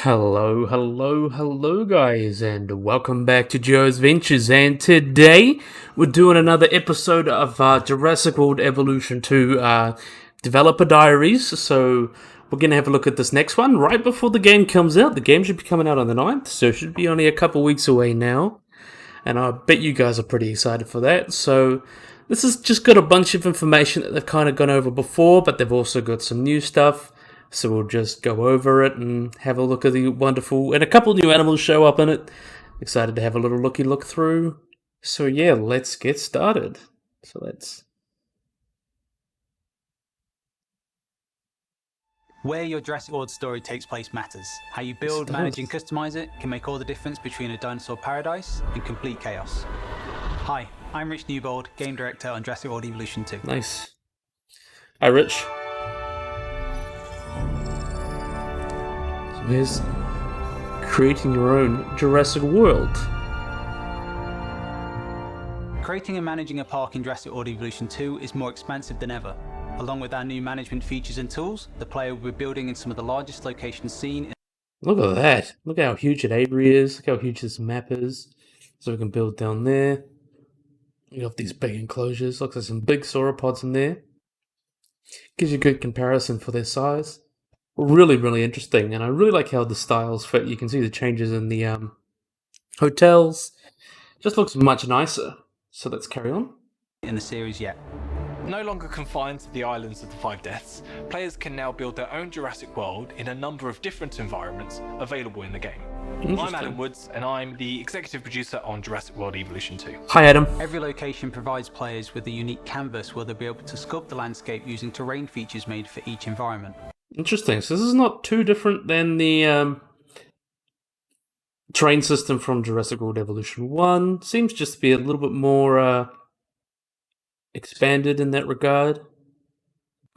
Hello, guys, and welcome back to Joe's Ventures. And today we're doing another episode of Jurassic World Evolution 2 Developer Diaries. So we're going to have a look at this next one right before the game comes out. The game should be coming out on the 9th, so it should be only a couple weeks away now. And I bet you guys are pretty excited for that. So this has just got a bunch of information that they've kind of gone over before, but they've also got some new stuff. So we'll just go over it and have a look at the wonderful... And a couple new animals show up in it. Excited to have a little look through. So yeah, let's get started. Where your Jurassic World story takes place matters. How you build, manage and customize it can make all the difference between a dinosaur paradise and complete chaos. Hi, I'm Rich Newbold, Game Director on Jurassic World Evolution 2. Nice. Hi, Rich. So here's creating your own Jurassic World. Creating and managing a park in Jurassic World Evolution 2 is more expansive than ever. Along with our new management features and tools, the player will be building in some of the largest locations seen. Look at that. Look how huge an aviary is. Look how huge this map is. So we can build down there. You have these big enclosures. Looks like some big sauropods in there. Gives you a good comparison for their size. Really interesting. And I really like how the styles fit. You can see the changes in the hotels. Just looks much nicer. So let's carry on. In the series yet. No longer confined to the islands of the Five Deaths, players can now build their own Jurassic World in a number of different environments available in the game. I'm Adam Woods, and I'm the executive producer on Jurassic World Evolution 2. Hi, Adam. Every location provides players with a unique canvas where they'll be able to sculpt the landscape using terrain features made for each environment. Interesting. So this is not too different than the terrain system from Jurassic World Evolution 1. Seems just to be a little bit more... expanded in that regard.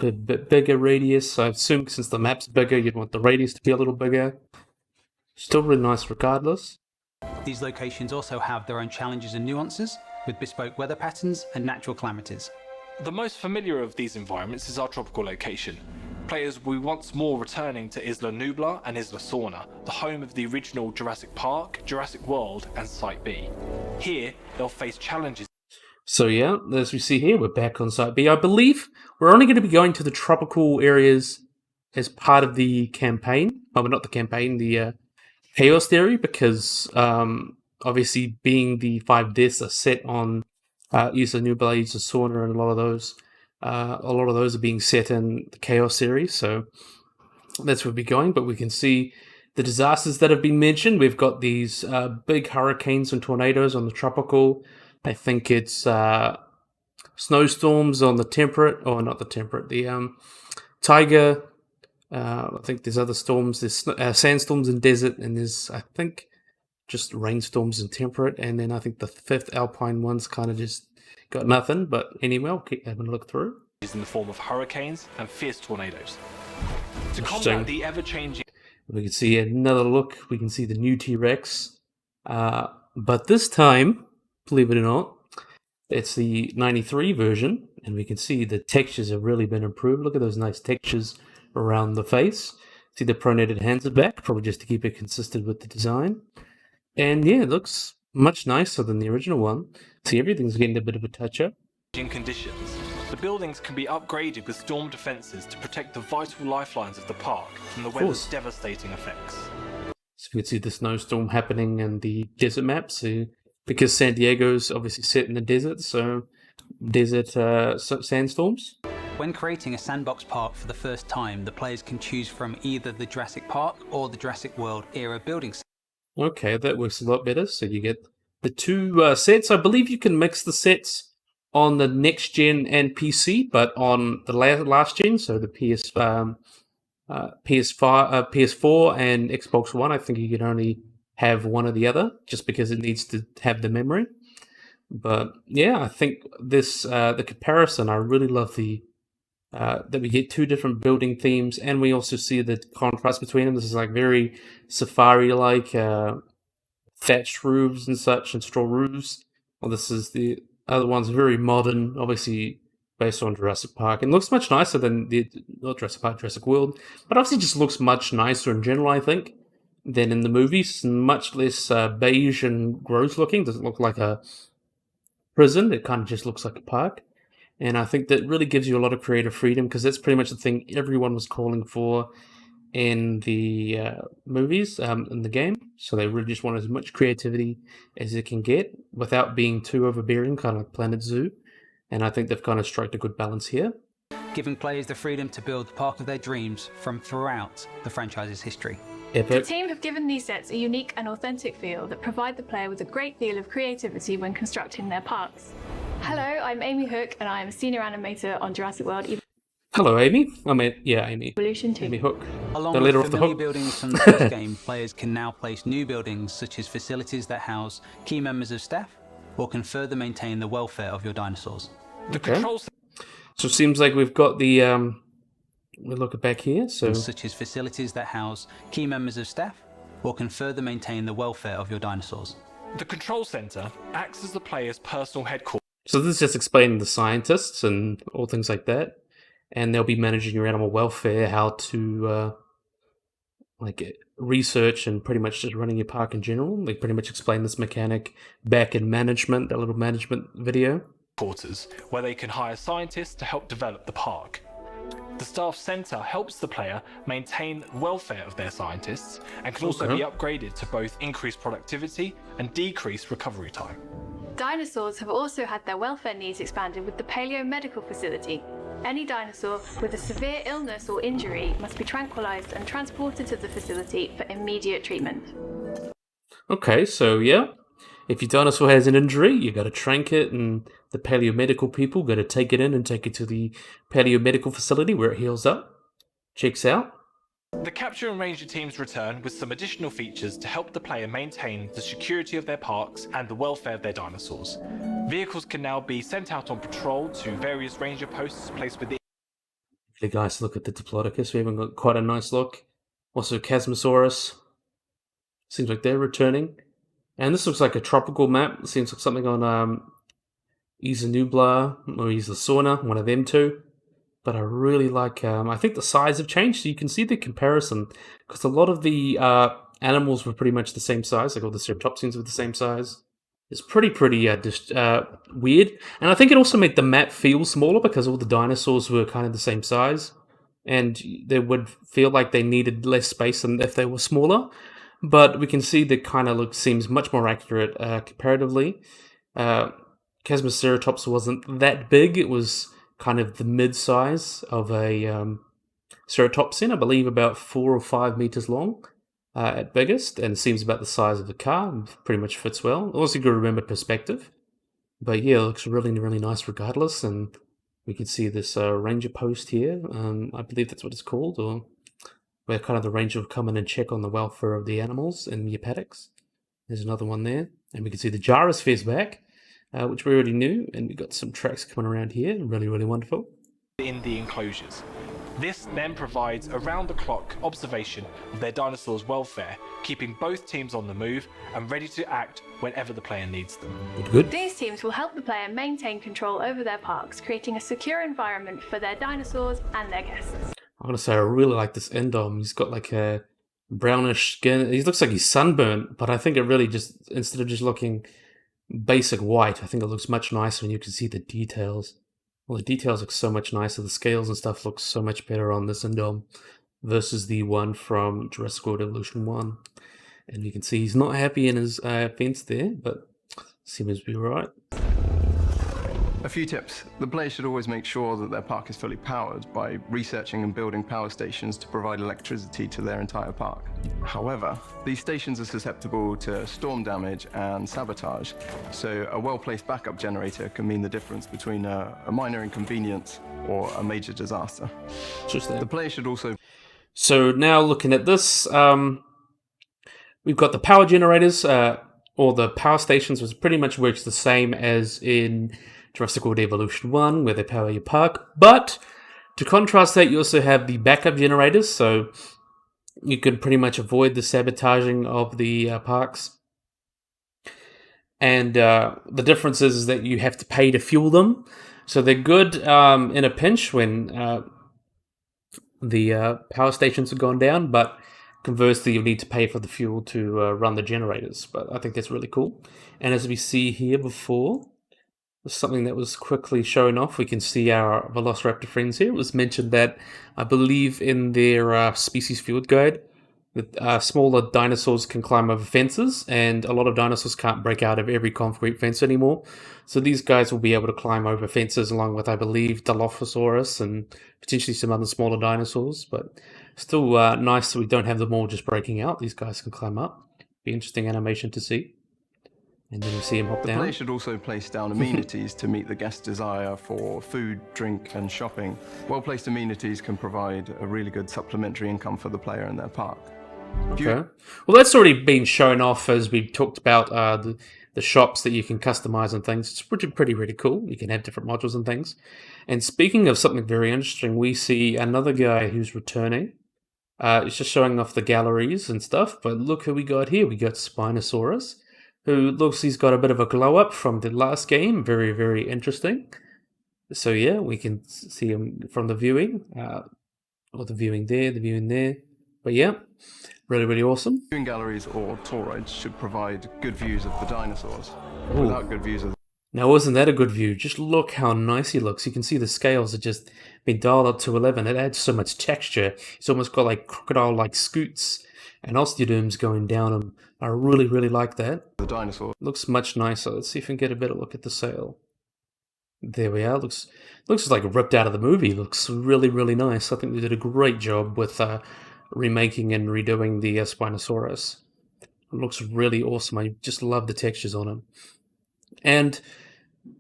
A bit bigger radius. I assume since the map's bigger, you'd want the radius to be a little bigger. Still really nice regardless. These locations also have their own challenges and nuances, with bespoke weather patterns and natural calamities. The most familiar of these environments is our tropical location. Players will be once more returning to Isla Nublar and Isla Sorna, the home of the original Jurassic Park, Jurassic World and Site B. Here, they'll face challenges. So yeah, as we see here, we're back on Site B. I believe we're only going to be going to the tropical areas as part of the campaign. Oh, not the campaign, the Chaos Theory, because obviously being the Five Deaths are set on Isla Nublar, Isla Sorna, and a lot of those are being set in the Chaos Series. So that's where we're going. But we can see the disasters that have been mentioned. We've got these big hurricanes and tornadoes on the tropical. I think it's snowstorms on the temperate, or not the temperate, the taiga. I think there's other storms. There's sandstorms in desert, and there's, I think, just rainstorms in temperate. And then I think the fifth alpine one's kind of just got nothing. But anyway, I'll keep having a look through. Is in the form of hurricanes and fierce tornadoes. To combat the ever-changing... We can see another look. We can see the new T-Rex. But this time... believe it or not, it's the 93 version, and we can see the textures have really been improved. Look at those nice textures around the face. See the pronated hands are back, probably just to keep it consistent with the design. And yeah, it looks much nicer than the original one. See, everything's getting a bit of a touch-up. In conditions, the buildings can be upgraded with storm defences to protect the vital lifelines of the park from the weather's devastating effects. So we can see the snowstorm happening in the desert map, so because San Diego's obviously set in the desert, so desert sandstorms. When creating a sandbox park for the first time, the players can choose from either the Jurassic Park or the Jurassic World era building set. Okay, that works a lot better. So you get the two sets. I believe you can mix the sets on the next gen and PC, but on the last gen, so the PS4 and Xbox One, I think you can only have one or the other, just because it needs to have the memory. But yeah, I think this the comparison, I really love the that we get two different building themes, and we also see the contrast between them. This is like very safari-like thatched roofs and such, and straw roofs. Well, this is the other one's very modern, obviously based on Jurassic Park, and looks much nicer than not Jurassic Park, Jurassic World, but obviously just looks much nicer in general, I think. than in the movies. Much less beige and gross looking. Doesn't look like a prison. It kind of just looks like a park. And I think that really gives you a lot of creative freedom, because that's pretty much the thing everyone was calling for in the movies, in the game. So they really just want as much creativity as it can get without being too overbearing, kind of like Planet Zoo. And I think they've kind of struck a good balance here. Giving players the freedom to build the park of their dreams from throughout the franchise's history. Epic. The team have given these sets a unique and authentic feel that provide the player with a great deal of creativity when constructing their parks. Hello, I'm Amy Hook, and I am a senior animator on Jurassic World Hello, Amy. Amy. Evolution 2. Amy Hook. Along Don't let her with off the familiar hook. buildings from the first game, players can now place new buildings such as facilities that house key members of staff or can further maintain the welfare of your dinosaurs. The Okay. control So it seems like we've got the... we'll look back here. So Such as facilities that house key members of staff or can further maintain the welfare of your dinosaurs. The control center acts as the player's personal headquarters. this is just explaining the scientists and all things like that. And they'll be managing your animal welfare, how to research, and pretty much just running your park in general. They pretty much explain this mechanic back in management, that little management video. Where they can hire scientists to help develop the park. The staff center helps the player maintain the welfare of their scientists and can also be upgraded to both increase productivity and decrease recovery time. Dinosaurs have also had their welfare needs expanded with the Paleomedical Facility. Any dinosaur with a severe illness or injury must be tranquilized and transported to the facility for immediate treatment. Okay, so yeah. If your dinosaur has an injury, you got to trank it, and the paleomedical people got to take it in and take it to the paleomedical facility where it heals up, checks out. The capture and ranger teams return with some additional features to help the player maintain the security of their parks and the welfare of their dinosaurs. Vehicles can now be sent out on patrol to various ranger posts placed within. The guys, look at the Diplodocus. We haven't got quite a nice look. Also, Chasmosaurus. Seems like they're returning. And this looks like a tropical map. It seems like something on Isla Nublar or Isla Sorna, one of them two. But I really like, I think the size have changed, so you can see the comparison. Because a lot of the animals were pretty much the same size, like all the ceratopsians were the same size. It's pretty weird. And I think it also made the map feel smaller because all the dinosaurs were kind of the same size. And they would feel like they needed less space than if they were smaller. But we can see the kind of seems much more accurate comparatively. Chasmoceratops wasn't that big. It was kind of the mid-size of a ceratopsian, I believe about 4 or 5 meters long at biggest, and seems about the size of a car. Pretty much fits well. Also, you got to remember perspective. But yeah, it looks really, really nice regardless. And we can see this ranger post here. I believe that's what it's called, or where kind of the ranger will come in and check on the welfare of the animals in your paddocks. There's another one there. And we can see the gyrosphere's back, which we already knew. And we've got some tracks coming around here. Really, really wonderful. In the enclosures. This then provides around-the-clock observation of their dinosaurs' welfare, keeping both teams on the move and ready to act whenever the player needs them. Good. These teams will help the player maintain control over their parks, creating a secure environment for their dinosaurs and their guests. I'm going to say I really like this Endom. He's got like a brownish skin. He looks like he's sunburnt, but I think it really just, instead of just looking basic white, I think it looks much nicer and you can see the details. Well, the details look so much nicer. The scales and stuff look so much better on this Endom versus the one from Jurassic World Evolution 1. And you can see he's not happy in his fence there, but seems to be right. A few tips. The player should always make sure that their park is fully powered by researching and building power stations to provide electricity to their entire park. However, these stations are susceptible to storm damage and sabotage, so a well-placed backup generator can mean the difference between a minor inconvenience or a major disaster. The player should also... So now looking at this, we've got the power generators, or the power stations, which pretty much works the same as in Jurassic World Evolution 1, where they power your park. But to contrast that, you also have the backup generators, so you can pretty much avoid the sabotaging of the parks. And the difference is that you have to pay to fuel them. So they're good in a pinch when the power stations have gone down, but Conversely, you'll need to pay for the fuel to run the generators, but I think that's really cool. And as we see here before, something that was quickly shown off, we can see our Velociraptor friends here. It was mentioned that, I believe in their species field guide, that smaller dinosaurs can climb over fences, and a lot of dinosaurs can't break out of every concrete fence anymore. So these guys will be able to climb over fences along with, I believe, Dilophosaurus and potentially some other smaller dinosaurs. But still nice that we don't have them all just breaking out. These guys can climb up. Be interesting animation to see. And then you see him hop The down. player should also place down amenities to meet the guest's desire for food, drink, and shopping. Well-placed amenities can provide a really good supplementary income for the player in their park. Okay. Well, that's already been shown off as we talked about the shops that you can customize and things. It's pretty really cool. You can have different modules and things. And speaking of something very interesting, we see another guy who's returning. It's just showing off the galleries and stuff. But look who we got here. We got Spinosaurus, who looks he's got a bit of a glow up from the last game. Very, very interesting. So yeah, we can see him from the viewing. Or the viewing there. But yeah, really, really awesome. Viewing galleries or tour rides should provide good views of the dinosaurs. Ooh. Without good views of Now, wasn't that a good view? Just look how nice he looks. You can see the scales have just been dialed up to 11. It adds so much texture. It's almost got like crocodile-like scoots and osteoderms going down them. I really, really like that. the dinosaurs. Looks much nicer. Let's see if we can get a better look at the sail. There we are. Looks like ripped out of the movie. Looks really, really nice. I think they did a great job with remaking and redoing the Spinosaurus. It looks really awesome. I just love the textures on him. And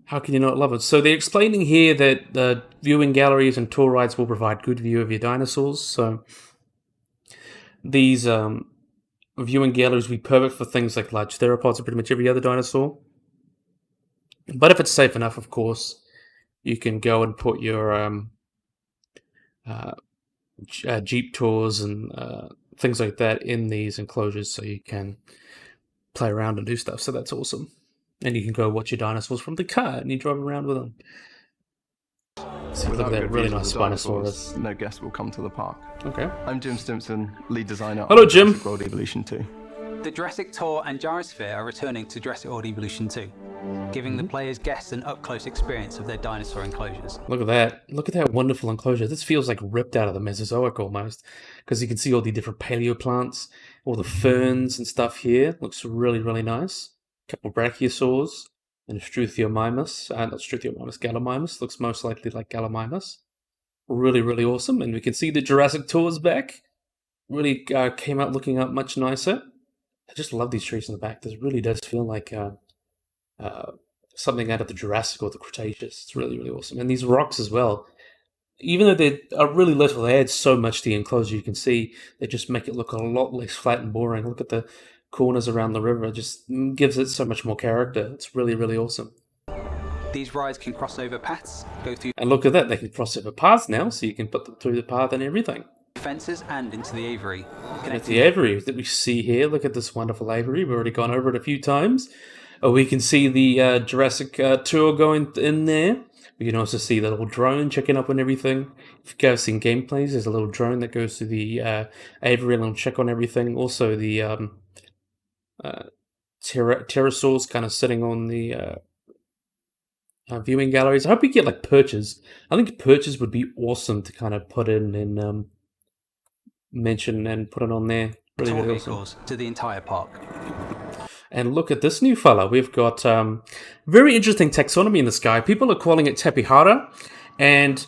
how can you not love it? So they're explaining here that the viewing galleries and tour rides will provide good view of your dinosaurs. So these viewing galleries will be perfect for things like large theropods and pretty much every other dinosaur. But if it's safe enough, of course, you can go and put your Jeep tours and things like that in these enclosures so you can play around and do stuff. So that's awesome. And you can go watch your dinosaurs from the car and you drive around with them. So look at that really nice Spinosaurus. No guest will come to the park. Okay. I'm Jim Stimpson, lead designer Hello, of Jim. Jurassic World Evolution 2. The Jurassic Tour and Gyrosphere are returning to Jurassic World Evolution 2, giving the players' guests an up-close experience of their dinosaur enclosures. Look at that. Look at that wonderful enclosure. This feels like ripped out of the Mesozoic almost, because you can see all the different paleoplants, all the ferns and stuff here. Looks really, really nice. A couple of brachiosaurs and a Struthiomimus. Not Struthiomimus, Gallimimus. Looks most likely like Gallimimus. Really, really awesome. And we can see the Jurassic Tours back. Really came out looking up much nicer. I just love these trees in the back. This really does feel like something out of the Jurassic or the Cretaceous. It's really, really awesome. And these rocks as well. Even though they are really little, they add so much to the enclosure. You can see they just make it look a lot less flat and boring. Look at the corners around the river. It just gives it so much more character. It's really, really awesome. These rides can cross over paths, go through And look at that. They can cross over paths now, so you can put them through the path and everything. fences and into the aviary. At the aviary that we see here, look at this wonderful aviary. We've already gone over it a few times. We can see the Jurassic tour going in there. We can also see the little drone checking up on everything. If you guys have seen gameplays, there's a little drone that goes to the aviary and will check on everything. Also, the Pterosaurs kind of sitting on the viewing galleries. I hope we get like perches. I think perches would be awesome to kind of put in and mention and put it on there. Really, Tour really awesome. vehicles to the entire park. And look at this new fella. We've got very interesting taxonomy in the sky. People are calling it Tapihara, and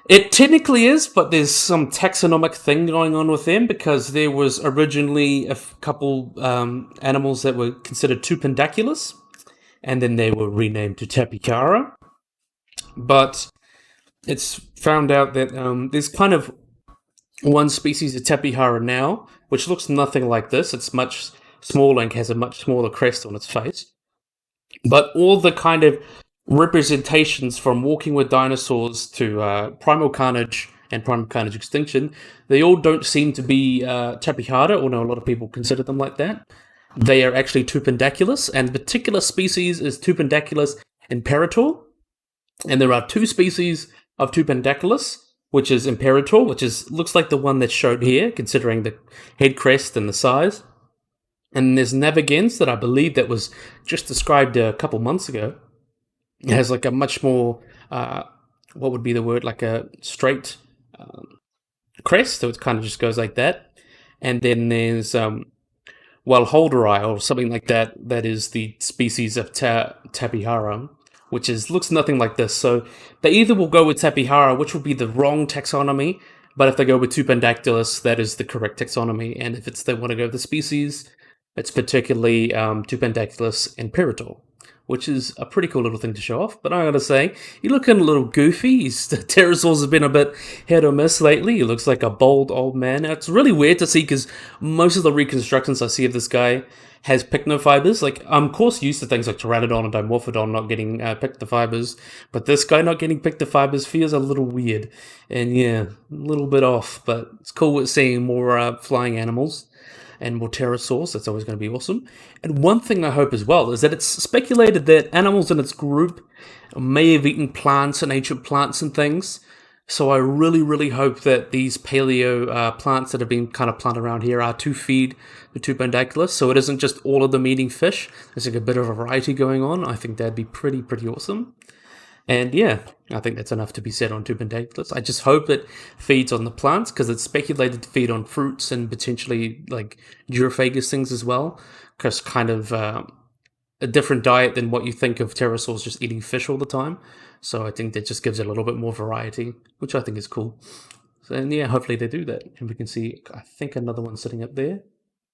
it technically is, but there's some taxonomic thing going on with them because there was originally a couple animals that were considered tupendaculus, and then they were renamed to Tapihara. But it's found out that there's kind of one species of Tapihara now, which looks nothing like this. It's much smaller and has a much smaller crest on its face. But all the kind of representations from Walking with Dinosaurs to Primal Carnage and Primal Carnage Extinction, they all don't seem to be Tapihara, although a lot of people consider them like that. They are actually tupendaculus, and the particular species is Tupendaculus imperator. And there are two species of Tupendaculus. which is Imperator, which looks like the one that's shown here, considering the head crest and the size. And there's Navigans that I believe that was just described a couple months ago. It has like a much more, what would be the word, like a straight crest, so it kind of just goes like that. And then there's Holderi or something like that. That is the species of Tapihara, which looks nothing like this. So they either will go with Tapihara, which will be the wrong taxonomy, but if they go with Tupandactylus, that is the correct taxonomy. And if they want to go with the species, it's particularly Tupandactylus imperator, which is a pretty cool little thing to show off. But I gotta say, you're looking a little goofy. Pterosaurs have been a bit hit or miss lately. He looks like a bold old man. It's really weird to see because most of the reconstructions I see of this guy has pycnofibers. Like, I'm of course used to things like Pteranodon and Dimorphodon not getting pycnofibers, but this guy not getting pycnofibers feels a little weird. And yeah, a little bit off, but it's cool with seeing more flying animals and more pterosaurs. That's always going to be awesome. And one thing I hope as well is that it's speculated that animals in its group may have eaten plants and ancient plants and things. So I really, really hope that these paleo plants that have been kind of planted around here are to feed the Tupandactylus. So it isn't just all of them eating fish. There's like a bit of a variety going on. I think that'd be pretty awesome. And yeah, I think that's enough to be said on Tupandactylus. I just hope it feeds on the plants, because it's speculated to feed on fruits and potentially like Duraphagous things as well, because kind of a different diet than what you think of pterosaurs just eating fish all the time. So I think that just gives it a little bit more variety, which I think is cool. So, and yeah, hopefully they do that. And we can see, I think, another one sitting up there,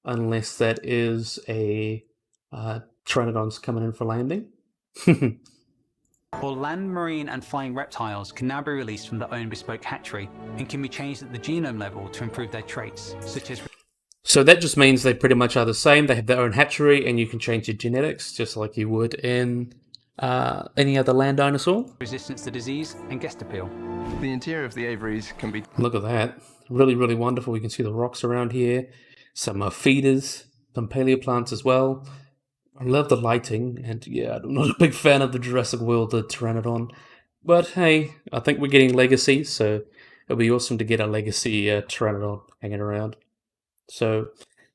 unless that is a Pteranodon's coming in for landing. All land, marine, and flying reptiles can now be released from their own bespoke hatchery and can be changed at the genome level to improve their traits, such as... So that just means they pretty much are the same. They have their own hatchery, and you can change your genetics just like you would in any other land dinosaur. resistance to disease and guest appeal. The interior of the aviaries can be... Look at that. Really, really wonderful. You can see the rocks around here. Some feeders, some paleoplants as well. I love the lighting, and yeah, I'm not a big fan of the Jurassic World, the Pteranodon. But hey, I think we're getting Legacy, so it'll be awesome to get a Legacy Pteranodon hanging around. So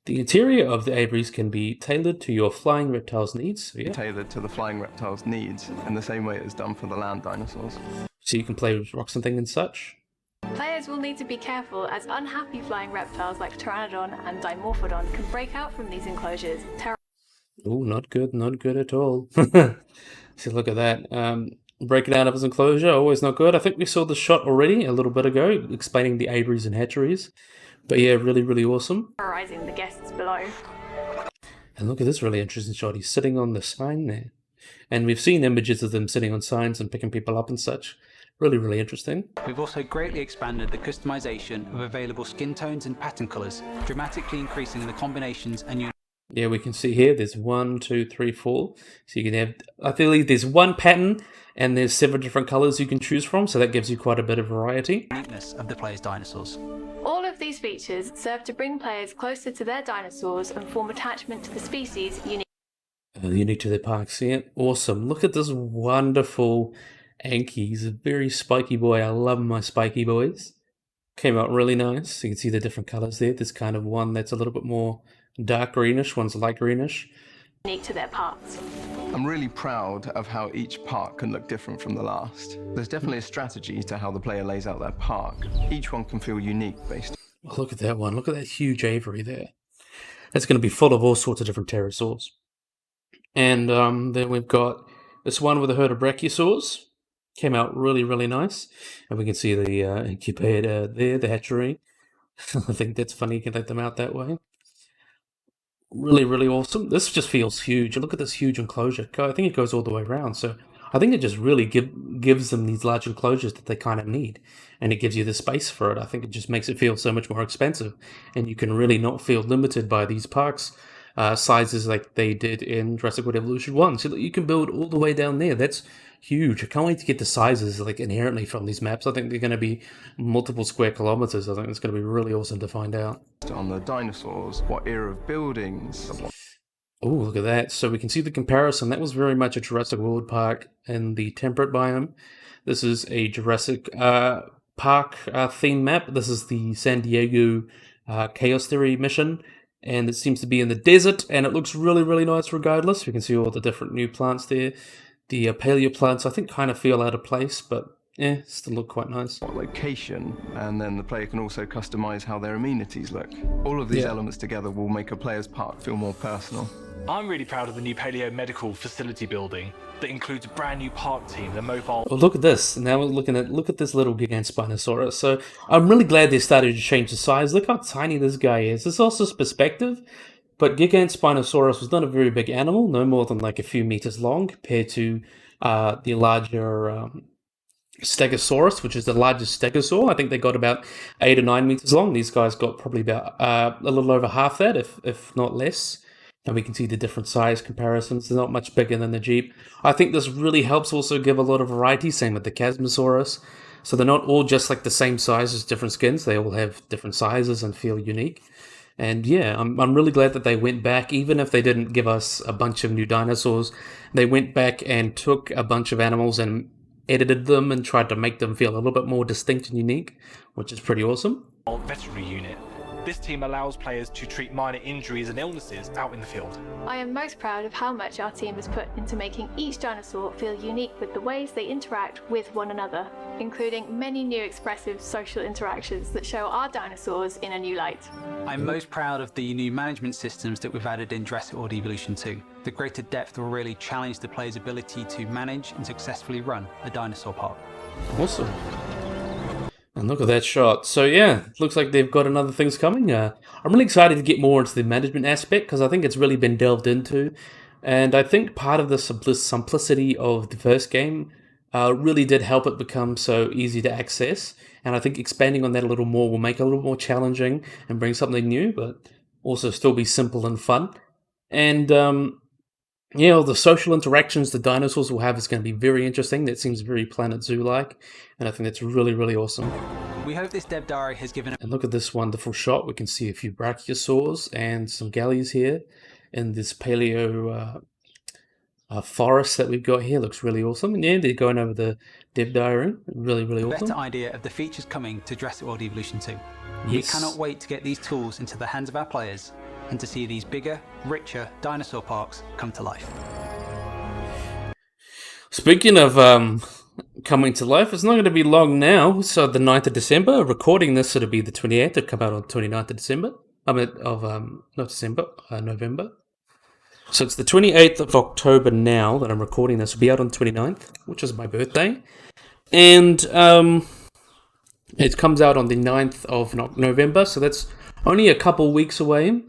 the interior of the aviaries can be tailored to your flying reptiles' needs. So, yeah. tailored to the flying reptiles' needs in the same way it is done for the land dinosaurs. So you can play with rocks and things and such. Players will need to be careful, as unhappy flying reptiles like Pteranodon and Dimorphodon can break out from these enclosures. Oh, not good at all. See, look at that. Breaking out of his enclosure, always not good. I think we saw the shot already a little bit ago, explaining the aviaries and hatcheries. But yeah, really, really awesome. Terrorizing the guests below. And look at this really interesting shot. He's sitting on the sign there. And we've seen images of them sitting on signs and picking people up and such. Really, really interesting. We've also greatly expanded the customization of available skin tones and pattern colours, dramatically increasing the combinations and yeah, we can see here there's 1, 2, 3, 4. So you can have, I believe there's one pattern and there's 7 different colors you can choose from. So that gives you quite a bit of variety. uniqueness of the player's dinosaurs. All of these features serve to bring players closer to their dinosaurs and form attachment to the species Unique to their park. See it? Awesome. Look at this wonderful Anki. He's a very spiky boy. I love my spiky boys. Came out really nice. You can see the different colors there. There's kind of one that's a little bit more dark greenish, one's light greenish. unique to their parts. I'm really proud of how each park can look different from the last. There's definitely a strategy to how the player lays out their park. Each one can feel unique based. Oh, look at that one. Look at that huge aviary there. That's going to be full of all sorts of different pterosaurs. And then we've got this one with a herd of brachiosaurs. Came out really, really nice. And we can see the incubator there, the hatchery. I think that's funny, you can let them out that way. Really, really awesome. This just feels huge. Look at this huge enclosure. I think it goes all the way around. So I think it just really gives them these large enclosures that they kind of need. And it gives you the space for it. I think it just makes it feel so much more expensive. And you can really not feel limited by these parks sizes like they did in Jurassic World Evolution 1. So you can build all the way down there. That's huge. I can't wait to get the sizes like inherently from these maps. I think they're going to be multiple square kilometers. I think it's going to be really awesome to find out. On the dinosaurs, what era of buildings. Oh, look at that. So we can see the comparison. That was very much a Jurassic World park in the temperate biome. This is a Jurassic park theme map. This is the San Diego Chaos Theory mission, and it seems to be in the desert, and it looks really, really nice regardless. We can see all the different new plants there. The paleo plants, I think, kind of feel out of place, but yeah, still look quite nice. Location, and then the player can also customize how their amenities look. All of these elements together will make a player's park feel more personal. I'm really proud of the new paleo medical facility building that includes a brand new park team, the mobile. Oh, look at this. Now we're look at this little gigant Spinosaurus. So I'm really glad they started to change the size. Look how tiny this guy is. This is also perspective, but gigant Spinosaurus was not a very big animal, no more than like a few meters long compared to the larger Stegosaurus, which is the largest stegosaur. I think they got about 8 or 9 meters long. These guys got probably about a little over half that, if not less. And we can see the different size comparisons. They're not much bigger than the Jeep. I think this really helps also give a lot of variety, same with the Chasmosaurus. So they're not all just like the same size as different skins. They all have different sizes and feel unique. And yeah, I'm really glad that they went back, even if they didn't give us a bunch of new dinosaurs. They went back and took a bunch of animals and edited them and tried to make them feel a little bit more distinct and unique, which is pretty awesome. Veterinary unit. This team allows players to treat minor injuries and illnesses out in the field. I am most proud of how much our team has put into making each dinosaur feel unique with the ways they interact with one another, including many new expressive social interactions that show our dinosaurs in a new light. I'm most proud of the new management systems that we've added in Jurassic World Evolution 2. The greater depth will really challenge the player's ability to manage and successfully run a dinosaur park. Awesome. And look at that shot. So yeah, looks like they've got another things coming. I'm really excited to get more into the management aspect because I think it's really been delved into. And I think part of the simplicity of the first game really did help it become so easy to access. And I think expanding on that a little more will make it a little more challenging and bring something new, but also still be simple and fun. And the social interactions the dinosaurs will have is going to be very interesting. That seems very Planet Zoo-like, and I think that's really, really awesome. We hope this dev diary has given... And look at this wonderful shot. We can see a few brachiosaurs and some galleys here in this paleo forest that we've got here. Looks really awesome. And yeah, they're going over the dev diary. Really, really awesome. Better idea of the features coming to Jurassic World Evolution 2. Yes. We cannot wait to get these tools into the hands of our players and to see these bigger, richer dinosaur parks come to life. Speaking of coming to life, it's not going to be long now. So the 9th of December, recording this, it'll be the 28th. It'll come out on 29th of December. November. So it's the 28th of October now that I'm recording this. It'll be out on 29th, which is my birthday. And it comes out on the 9th of November, so that's only a couple weeks away.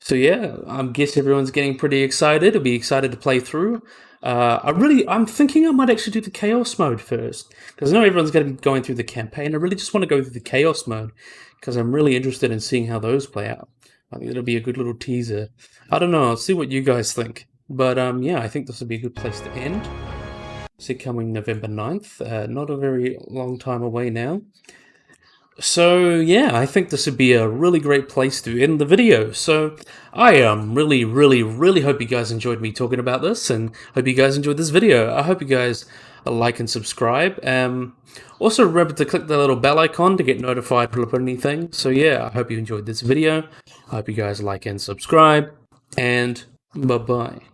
So yeah, I guess everyone's getting pretty excited. I'll be excited to play through. I'm thinking I might actually do the Chaos mode first, because I know everyone's going to be going through the campaign. I really just want to go through the Chaos mode, because I'm really interested in seeing how those play out. I think it'll be a good little teaser. I don't know, I'll see what you guys think. But yeah, I think this will be a good place to end. See, coming November 9th, not a very long time away now. So yeah, I think this would be a really great place to end the video. So I really, really, really hope you guys enjoyed me talking about this, and hope you guys enjoyed this video. I hope you guys like and subscribe. Also remember to click the little bell icon to get notified when I put anything. So yeah, I hope you enjoyed this video. I hope you guys like and subscribe, and bye-bye.